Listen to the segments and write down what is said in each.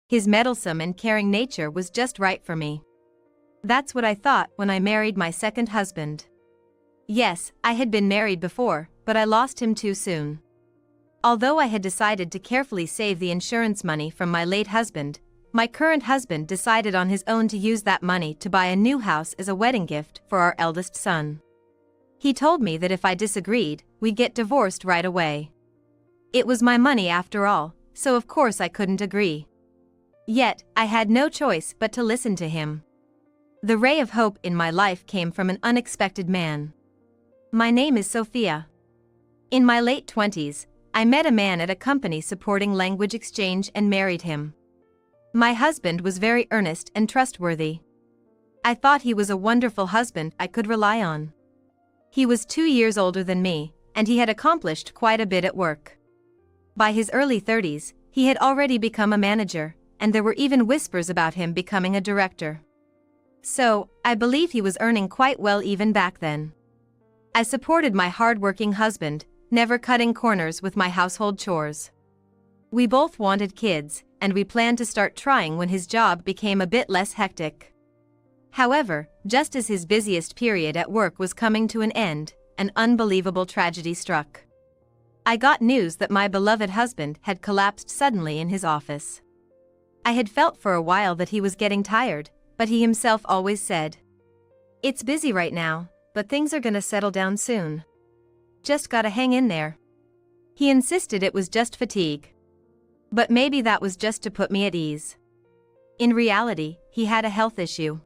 His meddlesome and caring nature was just right for me. That's what I thought when I married my second husband. Yes, I had been married before, but I lost him too soon. Although I had decided to carefully save the insurance money from my late husband, my current husband decided on his own to use that money to buy a new house as a wedding gift for our eldest son. He told me that if I disagreed, we'd get divorced right away. It was my money after all, so of course I couldn't agree. Yet, I had no choice but to listen to him. The ray of hope in my life came from an unexpected man. My name is Sophia. In my late 20s, I met a man at a company supporting language exchange and married him. My husband was very earnest and trustworthy. I thought he was a wonderful husband I could rely on. He was 2 years older than me, and he had accomplished quite a bit at work. By his early 30s, he had already become a manager, and there were even whispers about him becoming a director. So, I believe he was earning quite well even back then. I supported my hard-working husband, never cutting corners with my household chores. We both wanted kids, and we planned to start trying when his job became a bit less hectic. However, just as his busiest period at work was coming to an end, an unbelievable tragedy struck. I got news that my beloved husband had collapsed suddenly in his office. I had felt for a while that he was getting tired, but he himself always said, "It's busy right now, but things are gonna settle down soon. Just gotta hang in there." He insisted it was just fatigue. But maybe that was just to put me at ease. In reality, he had a health issue.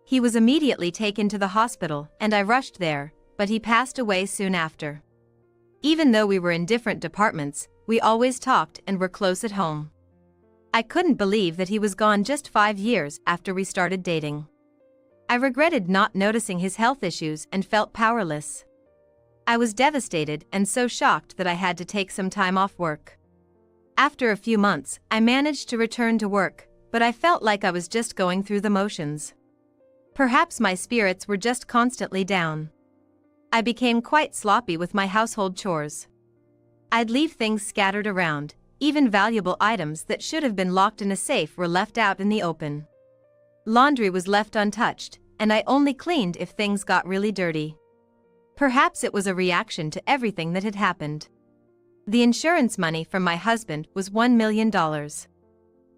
He was immediately taken to the hospital, and I rushed there, but he passed away soon after. Even though we were in different departments, we always talked and were close at home. I couldn't believe that he was gone just 5 years after we started dating. I regretted not noticing his health issues and felt powerless. I was devastated and so shocked that I had to take some time off work. After a few months, I managed to return to work, but I felt like I was just going through the motions. Perhaps my spirits were just constantly down. I became quite sloppy with my household chores. I'd leave things scattered around, even valuable items that should have been locked in a safe were left out in the open. Laundry was left untouched, and I only cleaned if things got really dirty. Perhaps it was a reaction to everything that had happened. The insurance money from my husband was $1 million.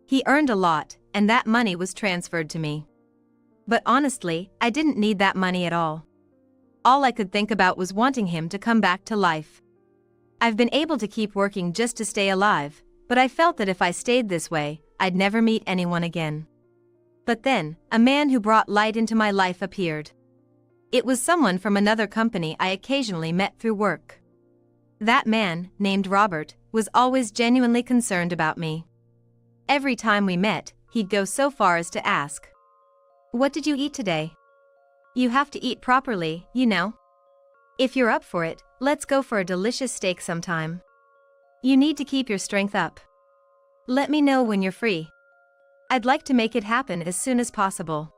He earned a lot, and that money was transferred to me. But honestly, I didn't need that money at all. All I could think about was wanting him to come back to life. I've been able to keep working just to stay alive, but I felt that if I stayed this way, I'd never meet anyone again. But then, a man who brought light into my life appeared. It was someone from another company I occasionally met through work. That man, named Robert, was always genuinely concerned about me. Every time we met, he'd go so far as to ask, "What did you eat today? You have to eat properly, you know. If you're up for it, let's go for a delicious steak sometime. You need to keep your strength up. Let me know when you're free. I'd like to make it happen as soon as possible."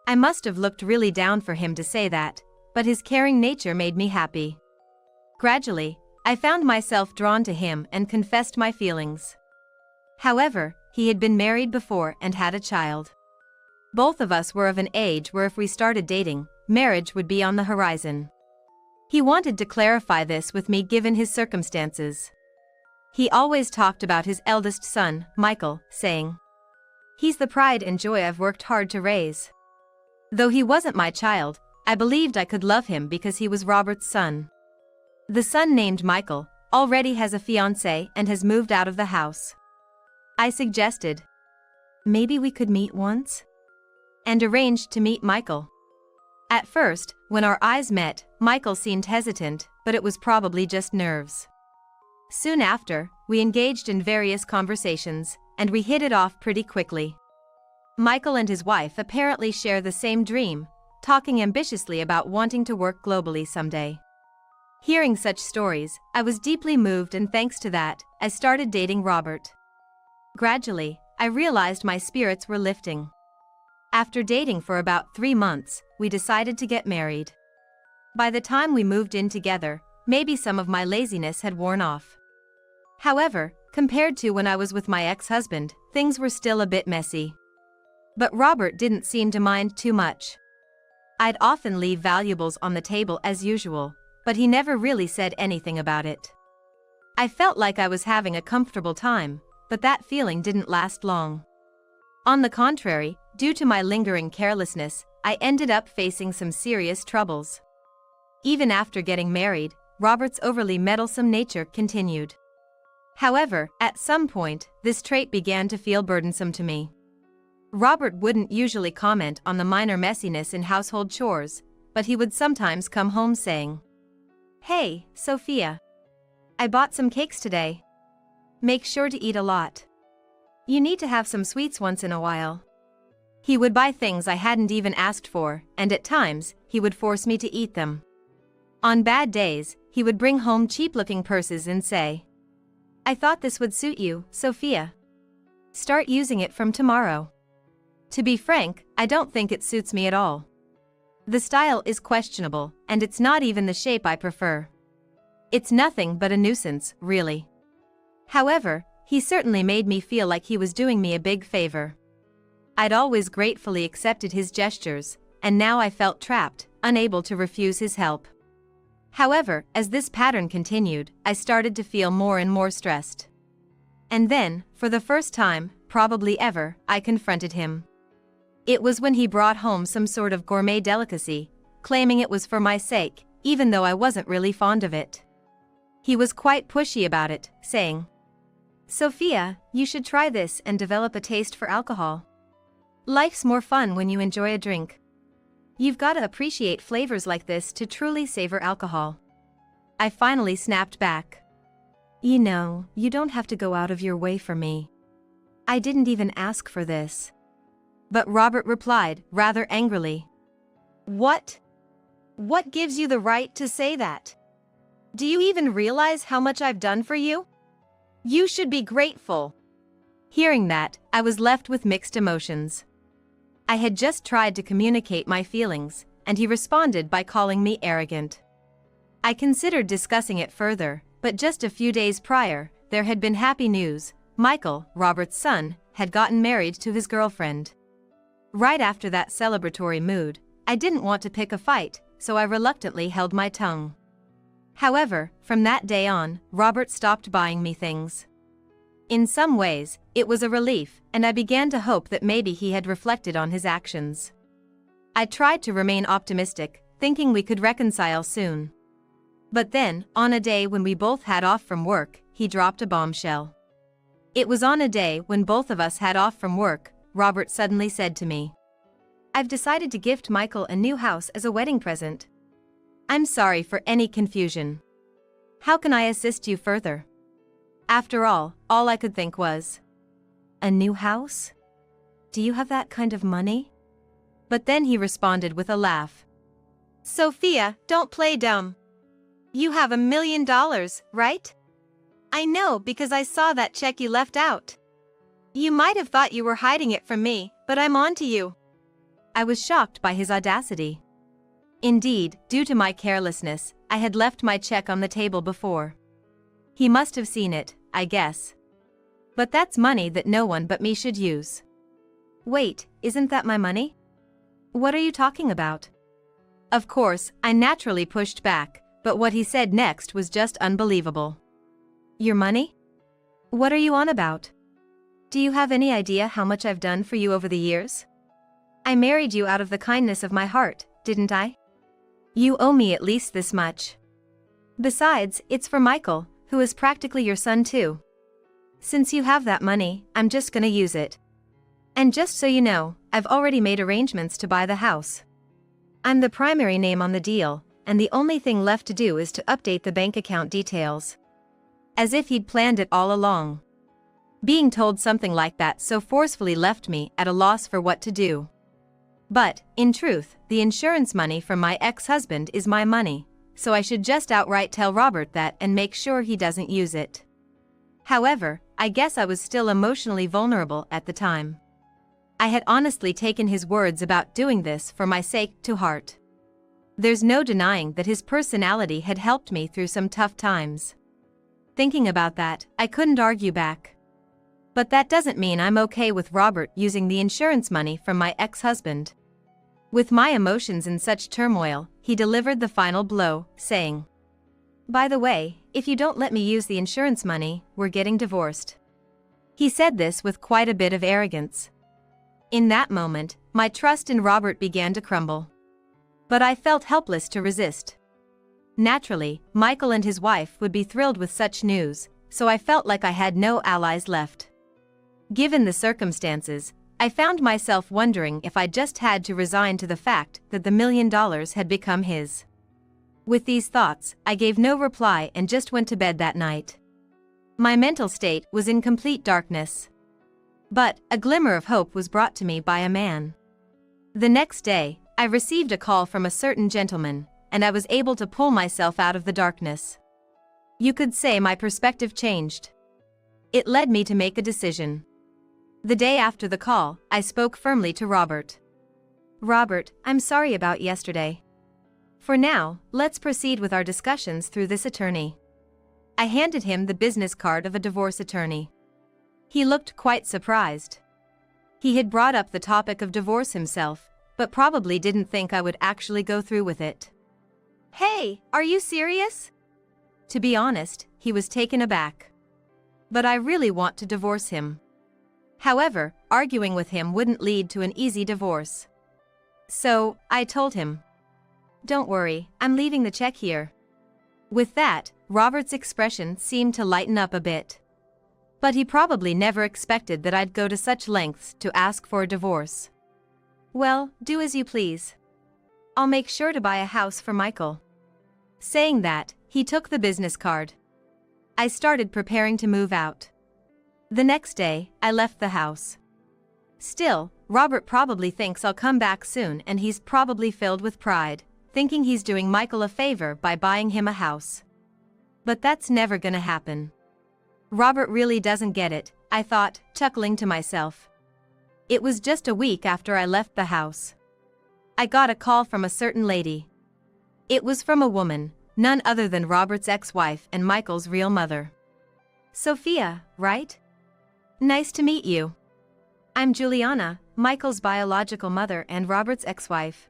I must have looked really down for him to say that, but his caring nature made me happy. Gradually, I found myself drawn to him and confessed my feelings. However, he had been married before and had a child. Both of us were of an age where if we started dating, marriage would be on the horizon. He wanted to clarify this with me given his circumstances. He always talked about his eldest son, Michael, saying, "He's the pride and joy I've worked hard to raise." Though he wasn't my child, I believed I could love him because he was Robert's son. The son named Michael already has a fiancée and has moved out of the house. I suggested, "Maybe we could meet once?" and arranged to meet Michael. At first, when our eyes met, Michael seemed hesitant, but it was probably just nerves. Soon after, we engaged in various conversations, and we hit it off pretty quickly. Michael and his wife apparently share the same dream, talking ambitiously about wanting to work globally someday. Hearing such stories, I was deeply moved, and thanks to that, I started dating Robert. Gradually, I realized my spirits were lifting. After dating for about 3 months, we decided to get married. By the time we moved in together, maybe some of my laziness had worn off. However, compared to when I was with my ex-husband, things were still a bit messy. But Robert didn't seem to mind too much. I'd often leave valuables on the table as usual, but he never really said anything about it. I felt like I was having a comfortable time, but that feeling didn't last long. On the contrary, due to my lingering carelessness, I ended up facing some serious troubles. Even after getting married, Robert's overly meddlesome nature continued. However, at some point, this trait began to feel burdensome to me. Robert wouldn't usually comment on the minor messiness in household chores, but he would sometimes come home saying, "Hey, Sophia. I bought some cakes today. Make sure to eat a lot. You need to have some sweets once in a while." He would buy things I hadn't even asked for, and at times, he would force me to eat them. On bad days, he would bring home cheap-looking purses and say, "I thought this would suit you, Sophia. Start using it from tomorrow." To be frank, I don't think it suits me at all. The style is questionable, and it's not even the shape I prefer. It's nothing but a nuisance, really. However, he certainly made me feel like he was doing me a big favor. I'd always gratefully accepted his gestures, and now I felt trapped, unable to refuse his help. However, as this pattern continued, I started to feel more and more stressed. And then, for the first time, probably ever, I confronted him. It was when he brought home some sort of gourmet delicacy, claiming it was for my sake, even though I wasn't really fond of it. He was quite pushy about it, saying, "Sophia, you should try this and develop a taste for alcohol. Life's more fun when you enjoy a drink. You've got to appreciate flavors like this to truly savor alcohol." I finally snapped back. "You know, you don't have to go out of your way for me. I didn't even ask for this." But Robert replied, rather angrily, "What? What gives you the right to say that? Do you even realize how much I've done for you? You should be grateful." Hearing that, I was left with mixed emotions. I had just tried to communicate my feelings, and he responded by calling me arrogant. I considered discussing it further, but just a few days prior, there had been happy news. Michael, Robert's son, had gotten married to his girlfriend. Right after that celebratory mood, I didn't want to pick a fight, so I reluctantly held my tongue. However, from that day on, Robert stopped buying me things. In some ways, it was a relief, and I began to hope that maybe he had reflected on his actions. I tried to remain optimistic, thinking we could reconcile soon. But then, on a day when we both had off from work, he dropped a bombshell. It was on a day when both of us had off from work, Robert suddenly said to me, "I've decided to gift Michael a new house as a wedding present. I'm sorry for any confusion. How can I assist you further?" After all I could think was, "A new house? Do you have that kind of money?" But then he responded with a laugh. "Sophia, don't play dumb. You have $1 million, right? I know because I saw that check you left out. You might have thought you were hiding it from me, but I'm on to you." I was shocked by his audacity. Indeed, due to my carelessness, I had left my check on the table before. He must have seen it, I guess. But that's money that no one but me should use. "Wait, isn't that my money? What are you talking about?" Of course, I naturally pushed back, but what he said next was just unbelievable. "Your money? What are you on about? Do you have any idea how much I've done for you over the years? I married you out of the kindness of my heart, didn't I? You owe me at least this much. Besides, it's for Michael, who is practically your son too. Since you have that money, I'm just gonna use it. And just so you know, I've already made arrangements to buy the house. I'm the primary name on the deal, and the only thing left to do is to update the bank account details." As if he'd planned it all along. Being told something like that so forcefully left me at a loss for what to do. But, in truth, the insurance money from my ex-husband is my money, so I should just outright tell Robert that and make sure he doesn't use it. However, I guess I was still emotionally vulnerable at the time. I had honestly taken his words about doing this for my sake to heart. There's no denying that his personality had helped me through some tough times. Thinking about that, I couldn't argue back. But that doesn't mean I'm okay with Robert using the insurance money from my ex-husband. With my emotions in such turmoil, he delivered the final blow, saying, "By the way, if you don't let me use the insurance money, we're getting divorced." He said this with quite a bit of arrogance. In that moment, my trust in Robert began to crumble. But I felt helpless to resist. Naturally, Michael and his wife would be thrilled with such news, so I felt like I had no allies left. Given the circumstances, I found myself wondering if I just had to resign to the fact that the $1 million had become his. With these thoughts, I gave no reply and just went to bed that night. My mental state was in complete darkness. But a glimmer of hope was brought to me by a man. The next day, I received a call from a certain gentleman, and I was able to pull myself out of the darkness. You could say my perspective changed. It led me to make a decision. The day after the call, I spoke firmly to Robert. "Robert, I'm sorry about yesterday. For now, let's proceed with our discussions through this attorney." I handed him the business card of a divorce attorney. He looked quite surprised. He had brought up the topic of divorce himself, but probably didn't think I would actually go through with it. "Hey, are you serious?" To be honest, he was taken aback. But I really want to divorce him. However, arguing with him wouldn't lead to an easy divorce. So, I told him, "Don't worry, I'm leaving the check here." With that, Robert's expression seemed to lighten up a bit. But he probably never expected that I'd go to such lengths to ask for a divorce. "Well, do as you please. I'll make sure to buy a house for Michael." Saying that, he took the business card. I started preparing to move out. The next day, I left the house. Still, Robert probably thinks I'll come back soon, and he's probably filled with pride, thinking he's doing Michael a favor by buying him a house. But that's never gonna happen. Robert really doesn't get it, I thought, chuckling to myself. It was just a week after I left the house. I got a call from a certain lady. It was from a woman, none other than Robert's ex-wife and Michael's real mother. "Sophia, right? Nice to meet you. I'm Juliana, Michael's biological mother and Robert's ex-wife."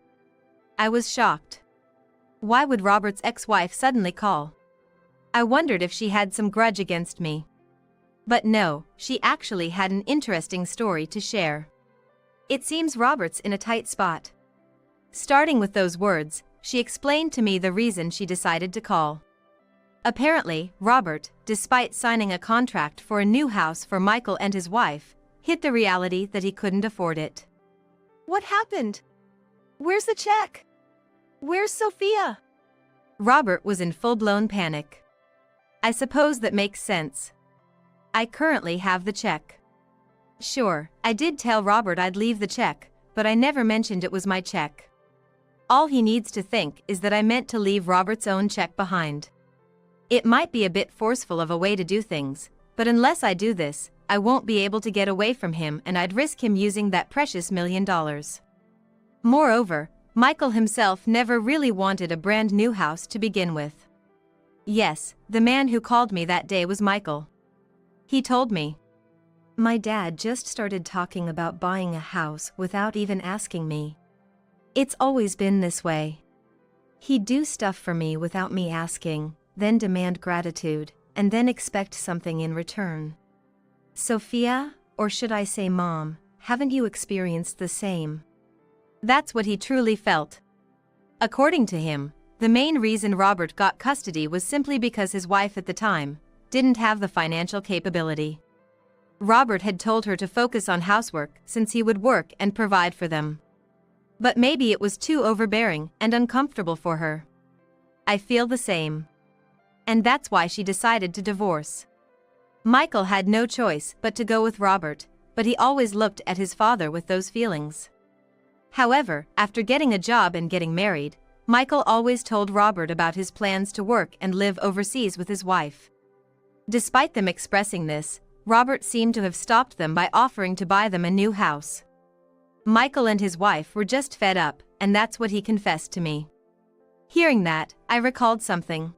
I was shocked. Why would Robert's ex-wife suddenly call? I wondered if she had some grudge against me. But no, she actually had an interesting story to share. "It seems Robert's in a tight spot." Starting with those words, she explained to me the reason she decided to call. Apparently, Robert, despite signing a contract for a new house for Michael and his wife, hit the reality that he couldn't afford it. "What happened? Where's the check? Where's Sophia?" Robert was in full-blown panic. I suppose that makes sense. I currently have the check. Sure, I did tell Robert I'd leave the check, but I never mentioned it was my check. All he needs to think is that I meant to leave Robert's own check behind. It might be a bit forceful of a way to do things, but unless I do this, I won't be able to get away from him, and I'd risk him using that precious $1 million. Moreover, Michael himself never really wanted a brand new house to begin with. Yes, the man who called me that day was Michael. He told me, "My dad just started talking about buying a house without even asking me. It's always been this way. He'd do stuff for me without me asking, then demand gratitude, and then expect something in return. Sophia, or should I say Mom, haven't you experienced the same?" That's what he truly felt. According to him, the main reason Robert got custody was simply because his wife at the time didn't have the financial capability. Robert had told her to focus on housework since he would work and provide for them. But maybe it was too overbearing and uncomfortable for her. I feel the same. And that's why she decided to divorce. Michael had no choice but to go with Robert, but he always looked at his father with those feelings. However, after getting a job and getting married, Michael always told Robert about his plans to work and live overseas with his wife. Despite them expressing this, Robert seemed to have stopped them by offering to buy them a new house. Michael and his wife were just fed up, and that's what he confessed to me. Hearing that, I recalled something.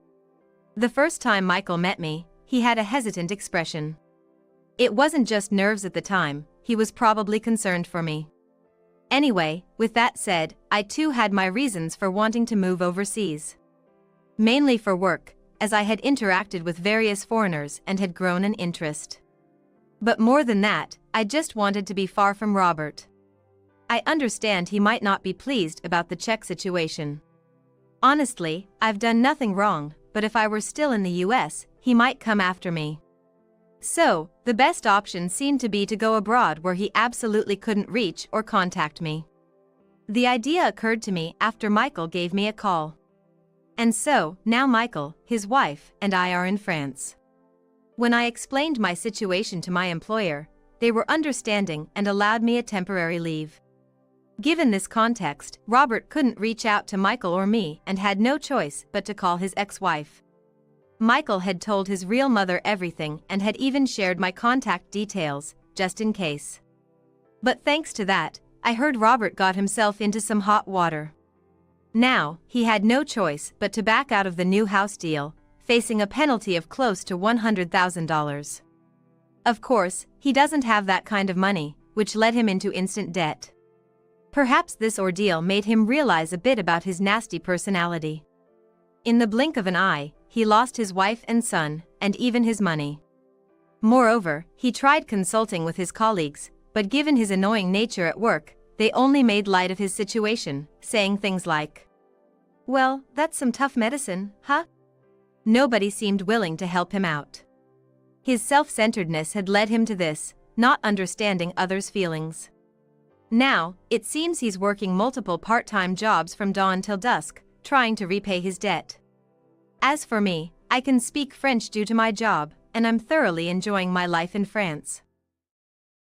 The first time Michael met me, he had a hesitant expression. It wasn't just nerves at the time, he was probably concerned for me. Anyway, with that said, I too had my reasons for wanting to move overseas. Mainly for work, as I had interacted with various foreigners and had grown an interest. But more than that, I just wanted to be far from Robert. I understand he might not be pleased about the Czech situation. Honestly, I've done nothing wrong, but if I were still in the US, he might come after me. So, the best option seemed to be to go abroad where he absolutely couldn't reach or contact me. The idea occurred to me after Michael gave me a call. And so, now Michael, his wife, and I are in France. When I explained my situation to my employer, they were understanding and allowed me a temporary leave. Given this context, Robert couldn't reach out to Michael or me and had no choice but to call his ex-wife. Michael had told his real mother everything and had even shared my contact details, just in case. But thanks to that, I heard Robert got himself into some hot water. Now, he had no choice but to back out of the new house deal, facing a penalty of close to $100,000. Of course, he doesn't have that kind of money, which led him into instant debt. Perhaps this ordeal made him realize a bit about his nasty personality. In the blink of an eye, he lost his wife and son, and even his money. Moreover, he tried consulting with his colleagues, but given his annoying nature at work, they only made light of his situation, saying things like, "Well, that's some tough medicine, huh?" Nobody seemed willing to help him out. His self-centeredness had led him to this, not understanding others' feelings. Now, it seems he's working multiple part-time jobs from dawn till dusk, trying to repay his debt. As for me, I can speak French due to my job, and I'm thoroughly enjoying my life in France.